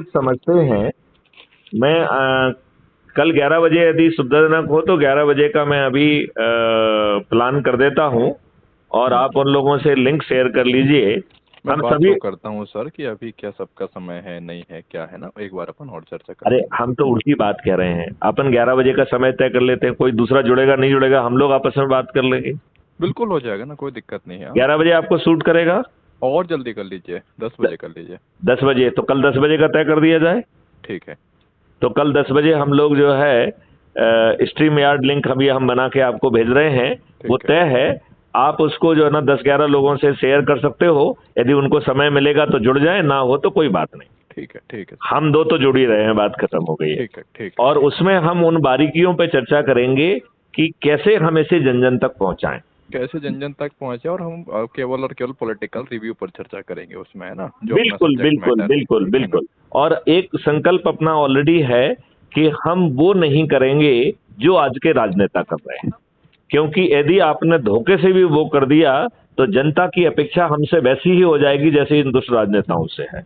समझते हैं। मैं कल 11 बजे यदि सुविधाजनक हो तो 11 बजे का मैं अभी प्लान कर देता हूं, और आप उन लोगों से लिंक शेयर कर लीजिए। मैं हम बात सभी, तो करता हूँ सर कि अभी क्या सबका समय है नहीं है क्या है ना, एक बार अपन और चर्चा कर अरे लेंगे। हम तो उल्टी बात कह रहे हैं। अपन 11 बजे का समय तय कर लेते हैं, कोई दूसरा जुड़ेगा नहीं जुड़ेगा हम लोग आपस में बात कर लेंगे। बिल्कुल हो जाएगा ना, कोई दिक्कत नहीं है। 11 बजे आपको सूट करेगा? और जल्दी कर लीजिए, 10 बजे कर लीजिए। 10 बजे तो कल 10 बजे का तय कर दिया जाए। ठीक है। तो कल 10 बजे हम लोग जो है स्ट्रीम यार्ड लिंक अभी हम बना के आपको भेज रहे हैं, वो ठीक है। तय है। आप उसको जो है ना 10-11 लोगों से शेयर कर सकते हो। यदि उनको समय मिलेगा तो जुड़ जाए, ना हो तो कोई बात नहीं। ठीक है। ठीक है सर। हम दो तो जुड़ ही रहे हैं, बात खत्म हो गई है। ठीक है। ठीक है। और उसमें हम उन बारीकियों पे चर्चा करेंगे कि कैसे हम इसे जन जन तक पहुंचाएं। कैसे जन जन तक पहुंचे, और हम केवल और केवल पॉलिटिकल रिव्यू पर चर्चा करेंगे उसमें, है ना, जो अपना बिल्कुल सब्जेक्ट बिल्कुल मैटर बिल्कुल है ना। बिल्कुल। और एक संकल्प अपना ऑलरेडी है कि हम वो नहीं करेंगे जो आज के राजनेता कर रहे हैं, क्योंकि यदि आपने धोखे से भी वो कर दिया तो जनता की अपेक्षा हमसे वैसी ही हो जाएगी जैसे इन दुष्ट राजनेताओं से है।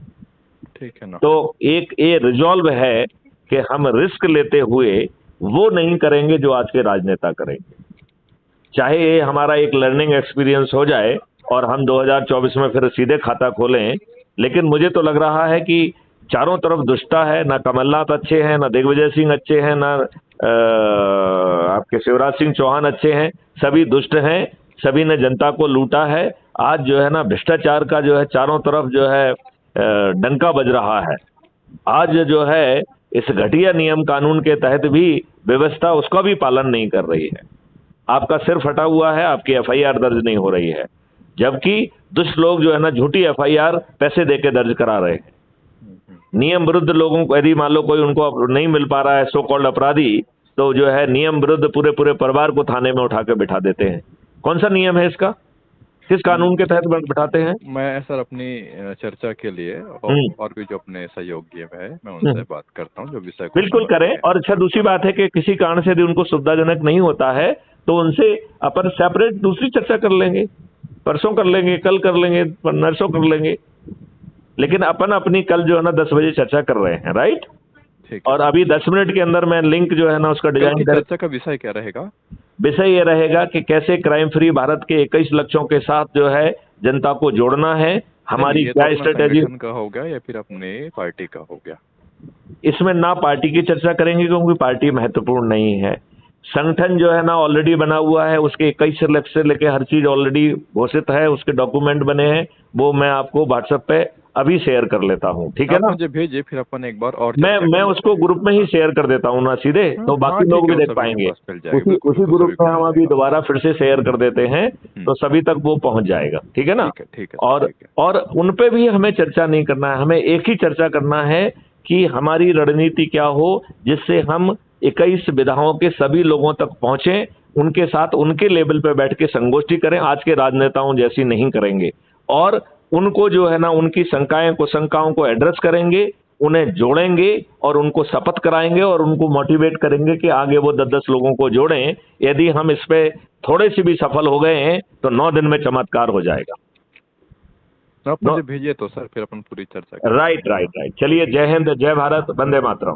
ठीक है ना। तो एक ये रिजॉल्व है कि हम रिस्क लेते हुए वो नहीं करेंगे जो आज के राजनेता करेंगे, चाहे ये हमारा एक लर्निंग एक्सपीरियंस हो जाए और हम 2024 में फिर सीधे खाता खोलें। लेकिन मुझे तो लग रहा है कि चारों तरफ दुष्टता है, ना कमलनाथ अच्छे हैं, ना दिग्विजय सिंह अच्छे हैं, ना आपके शिवराज सिंह चौहान अच्छे हैं। सभी दुष्ट हैं, सभी ने जनता को लूटा है। आज जो है ना भ्रष्टाचार का जो है चारों तरफ जो है डंका बज रहा है। आज जो है इस घटिया नियम कानून के तहत भी व्यवस्था उसका भी पालन नहीं कर रही है। आपका सिर फटा हुआ है, आपकी एफआईआर दर्ज नहीं हो रही है, जबकि दुष्ट लोग जो है ना झूठी एफआईआर पैसे देके दर्ज करा रहे हैं। नियम विरुद्ध लोगों को यदि मान लो कोई उनको नहीं मिल पा रहा है, सो कॉल्ड अपराधी, तो जो है नियम विरुद्ध पूरे पूरे परिवार को थाने में उठा के बिठा देते हैं। कौन सा नियम है इसका? किस कानून के तहत बिठाते हैं? मैं सर अपनी चर्चा के लिए और भी जो अपने सहयोगी है मैं उनसे बात करता हूँ जो विषय को बिल्कुल समझते करें। हैं। और अच्छा दूसरी बात है कि किसी कारण से यदि उनको सुविधाजनक नहीं होता है तो उनसे अपन सेपरेट दूसरी चर्चा कर लेंगे, परसों कर लेंगे, कल कर लेंगे, नरसों कर लेंगे। लेकिन अपन अपनी कल जो है ना 10 बजे चर्चा कर रहे हैं, राइट? ठीक है। और अभी 10 मिनट के अंदर मैं लिंक जो है ना उसका कल डिजाइन की कर, चर्चा का विषय क्या रहेगा? विषय ये रहेगा कि कैसे क्राइम फ्री भारत के 21 लक्ष्यों के साथ जो है जनता को जोड़ना है, हमारी ये तो क्या अपना स्ट्रेटेजी। संगठन का हो गया या फिर अपने पार्टी का हो गया? इसमें ना पार्टी की चर्चा करेंगे क्योंकि पार्टी महत्वपूर्ण नहीं है। संगठन जो है ना ऑलरेडी बना हुआ है, उसके 21 लक्ष्य से लेके हर चीज ऑलरेडी घोषित है, उसके डॉक्यूमेंट बने हैं, वो मैं आपको व्हाट्सएप पे अभी शेयर कर लेता हूँ, ठीक है आप ना? मुझे भेजिए, फिर अपन एक बार और मैं चर्चा कर मैं लेते उसको हैं। ग्रुप में ही शेयर कर देता हूँ ना सीधे, तो हाँ बाकी लोग ठीक है, भी वो देख सभी के पाएंगे। पास मिल जाएगा। उसी बिल्कुल उसी बिल्कुल, ग्रुप सभी को में मिल हम अभी जाएगा। दोबारा फिर से शेयर कर देते हैं, तो सभी तक वो पहुंच जाएगा, ठीक है ना? ठीक है। ठीक है सर, और ठीक है। और उन पे भी हमें चर्चा नहीं करना है, हमें एक ही चर्चा करना है कि हमारी रणनीति क्या हो जिससे हम 21 विधाओं के सभी लोगों तक पहुंचे, उनके साथ उनके लेवल पे बैठ के संगोष्ठी करें, आज के राजनेताओं जैसी नहीं करेंगे। और उनको जो है ना उनकी शंकाओं को एड्रेस करेंगे, उन्हें जोड़ेंगे और उनको शपथ कराएंगे और उनको मोटिवेट करेंगे कि आगे वो 10-10 लोगों को जोड़ें। यदि हम इस पे थोड़े से भी सफल हो गए हैं तो 9 दिन में चमत्कार हो जाएगा। आप मुझे भेजिए तो सर, फिर अपन पूरी चर्चा करते हैं। Right right right. चलिए, जय हिंद, जय भारत, वंदे मातरम।